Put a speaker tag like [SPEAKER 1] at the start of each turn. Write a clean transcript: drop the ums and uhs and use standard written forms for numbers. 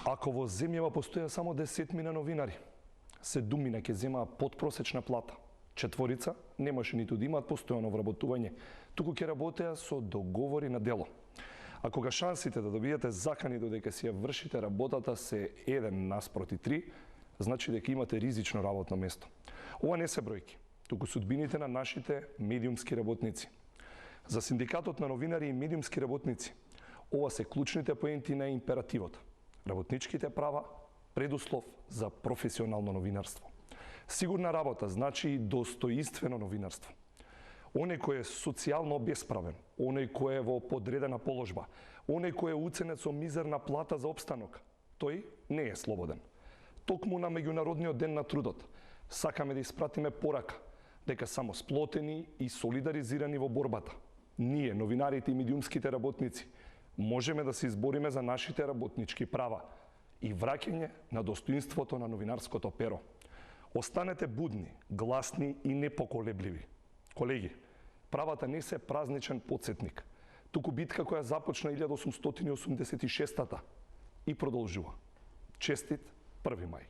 [SPEAKER 1] Ако во земјава постоја само 10 новинари, 7 ќе земаа подпросечна плата. 4 немаше ниту да имаат постојано вработување, туку ќе работеа со договори на дело. А кога шансите да добиете закани додека си ја вршите работата се 1:3, значи дека имате ризично работно место. Ова не се бројки, туку судбините на нашите медиумски работници. За Синдикатот на новинари и медиумски работници, ова се клучните поенти на императивот. Работничките права, предуслов за професионално новинарство. Сигурна работа значи и достоинствено новинарство. Оној кој е социјално обесправен, оној кој е во подредена положба, оној кој е уценет со мизерна плата за опстанок, тој не е слободен. Токму на меѓународниот ден на трудот сакаме да испратиме порака дека само сплотени и солидаризирани во борбата, ние, новинарите и медиумските работници, можеме да се избориме за нашите работнички права и враќање на достоинството на новинарското перо. Останете будни, гласни и непоколебливи. Колеги, правата не се празничен потсетник, туку битка која започна 1886-та и продолжува. Честит 1 мај!